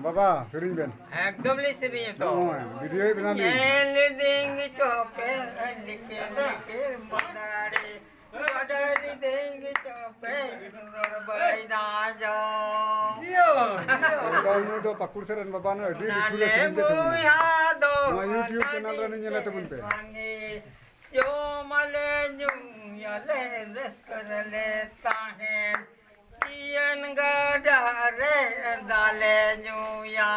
बाबा Tsering Ben एकदम ले सेरिंग तो वीडियो ही बना ली ले देंगे चौपे लिखे लिखे मदारी मदारी देंगे चौपे बैठा जाओ जियो जियो तो पकुड़ से रन बाबा ने अड़ी नाले बुया दो यूट्यूब चैनल रन नहीं लेते बुनते जो मले न्यू याले रस कर लेता है कियन गडारे दाले न्यूया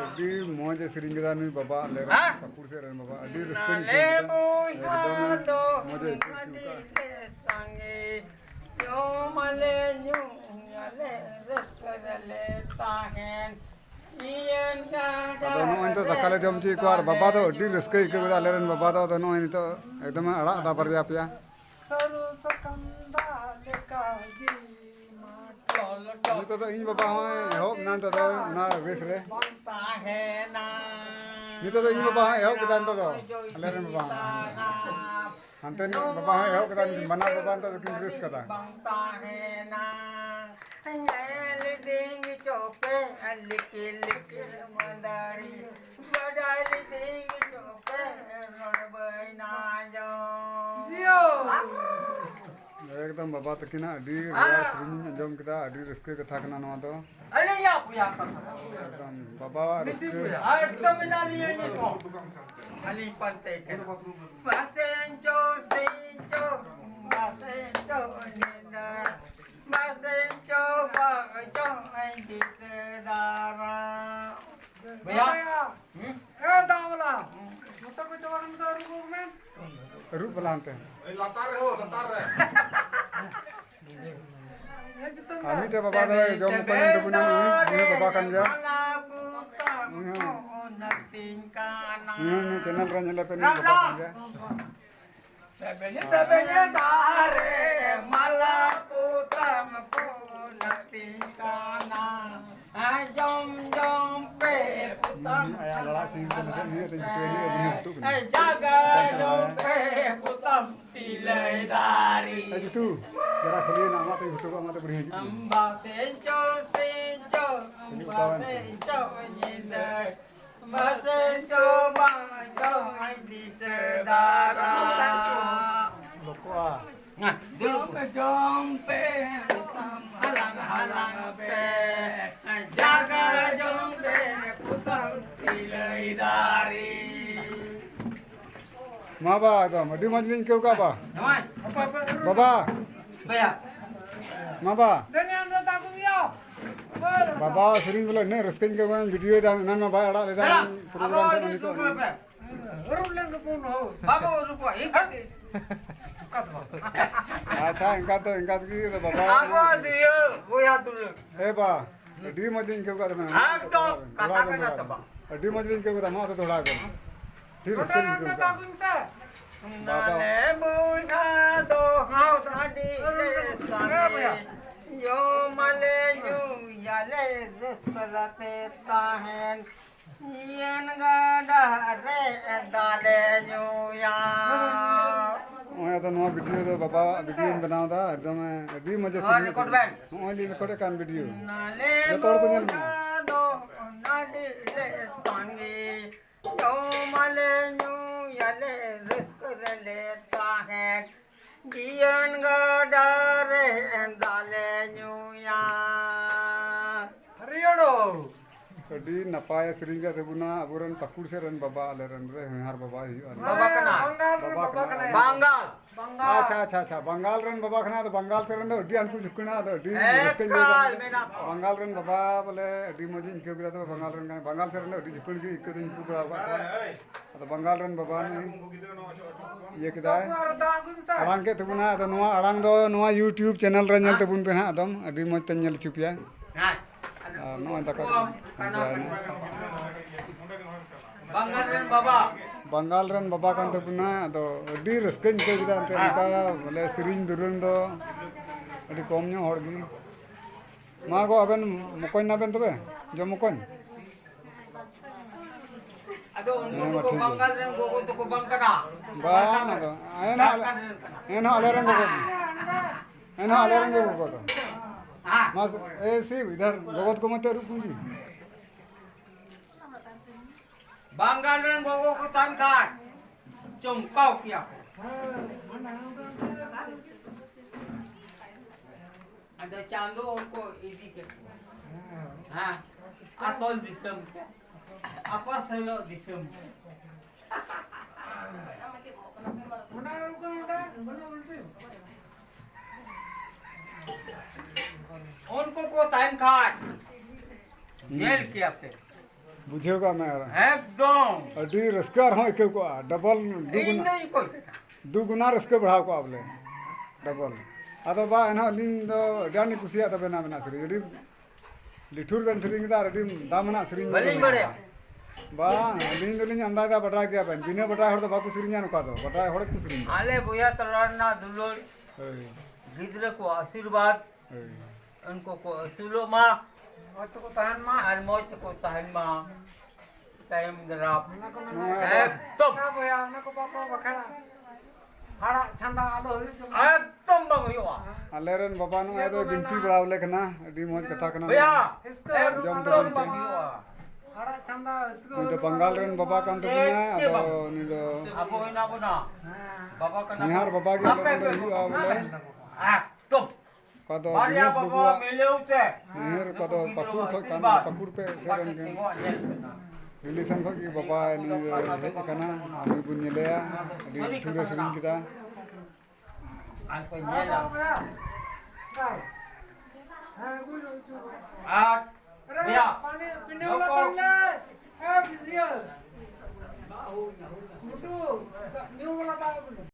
अड़ी मौज सेरिंग दा नी बाबा ले पकुड़ से रन बाबा अड़ी रस्ते नाले बुया दो मदीले संगे जो मले न्यू याले रस कर लेता है कियन दोनों इन तो गडारे दकाले जम ची को बाबा तो अड़ी रस्के के बदा ले रन बाबा तो दोनों इन तो एकदम अड़ा दा पर जा पिया सरू सकंदा लेकाजी तो इन बाबा हमें होप ना तो ना वेस रे बनता है ना नी तो इन बाबा होप के दान तो ले रन बाबा हंते नी बाबा होप के दान बना बाबा तो किन रिस्क कदा बनता है ना ले देंगे चौपे लिखे लिखे मदारी बडाल देंगे चौपे रोड ना जाओ जियो एकदम बाबा तो किना अड़ी सेरिंग जम केदा अड़ी रस्के कथा कना नवा तो अरे या पुया एकदम बाबा रस्के एकदम ना लिए ये तो खाली पत्ते के बसेंचो सेंचो बसेंचो निंदा बसेंचो बाजो जिसदारा भैया ए दावला तो को चवन में रुको में रूप बलांते लतार हो लतार आमी तो बाबा तो जम पन तो बुना नहीं बाबा kan जा ini channel ran nyala pen bapak kan जा sebenya dare mala putam punatingkana jom jom pe putam ayah lala sing kan ni ada itu ni tu jaga jom pe putam tilai dari itu kira khali nama tu itu ko mate buri amba sencho amba sencho nyindar Basencho bangcho ai di sedara lokwa nah jompe jompe putam halang halang pe jaga jompe putam tilai dari ma ba to madi majlin keu ka ba namai baba baya ma ba deni anda takung yo बाबा सेरिंग बोले ने रस्के के कोन video दा ना ना भाई अड़ा ले दा प्रोग्राम तो नहीं तो रुलन रुपन हो बाबू रुपो इकते अच्छा इनका तो की तो बाबा आबो दियो बोया तुल ए बा डी मजलिन के का ना एकदम कथा करना सब डी मजलिन के का मा तो थोड़ा कर ठीक रस्के के का नाले बुझा दो हाउ दादी ले संगे यो मले न्यू याले रसकलते ताहन यन गडा रे दाले न्यू या ओया तो नो वीडियो तो बाबा वीडियो बनाओ था एकदम अभी मजे से रिकॉर्ड बैन ओनली रिकॉर्ड कान वीडियो नाले तोड़ को बुझा दो नाडी ले संगे यो मले न्यू याले रसकलते ताहन जियन गडा रे दाले न्यूया हरियाणो अडी नपाय श्रींगा देबुना अबुरन पकुड़ से रन बाबा ले रन रे हमार बाबा ही बाबा कना बंगाल अच्छा अच्छा अच्छा बंगाल रन बाबा खना तो बंगाल से रन अडी अनकु झुकना तो अडी बंगाल रन बाबा बोले अडी मजी इनके बिदा तो बंगाल से रन अडी झुकन की इक दिन को बाबा तो बंगाल रन बाबा ने ये किदा अड़ांग के तबुना तो नोआ अड़ांग दो नोआ YouTube चैनल रे नेल तबुन पे ना एकदम अडी मज ते नेल चुपिया नोआ तक बंगाल रन बाबा कान तबुना तो अडी रस्कन के बिदा अंते का बोले सिरिंग दुरन दो अडी कम नो हर गी मा गो अबन मकन ना बेन तबे जो मकन अदो उनको को बंगाल रन गोगो तो को बंकरा बान दो एना अले रन गोगो एना अले रन गोगो तो हां मास ए सी इधर जगत को मत रुकुंजी Banggal dan bawa ke tangkat. Cuma kau kia. Ada candu ko ini ke. Ha. Asal disem. Apa selo disem. Mana bukan ada, mana ulti. उनको को टाइम खाट जेल किया थे बुझेगा मैं एकदम अडी रस्कार हो के को डबल इन नहीं कोई दुगुना रस्के बढ़ाओ को आपले डबल अदो बा एना लिंग दो जानी कुसिया तबे ना बना सरी अडी लिठुर बन सरी दा अडी दामना सरी बलिंग बड़े बा लिंग लिंग अंदाजा बटा गया बन बिना बटा हर तो बाकु सरीnya नु का दो बटा हर को सरी आले बुया तलरना दुलोड़ गिदरे को आशीर्वाद उनको को सुलो मा Waktu ko tahan mah. और मौत को तहन मा time Darap Nak ko mana. एकदम Na boya, nak ko bako bakala. Hara chanda alo hui jom. एकदम बंगयुआ अलेरन बाबा नु आदो बिनती बढ़ावले कना अडी मोज कथा कना भैया Isko एकदम बंगयुआ hara chanda isko. नि तो बंगाल रेन बाबा कान तो ना अदो नि तो अब होइना बुना बाबा का निहार बाबा के लोग तो आवले एकदम कदो बारिया बाबा मिले उते निहार कदो पकुर खो कान पकुर पे सेरन के रिलेशन खो की बाबा नि हे कना आमी बुनिलेया अडी ठुरे सरिन किदा आपको Hara नेला boya. Kau. Gue lucu. आठ भैया Pani pine wala pani le. Bizia. Mutu. New wala tahu.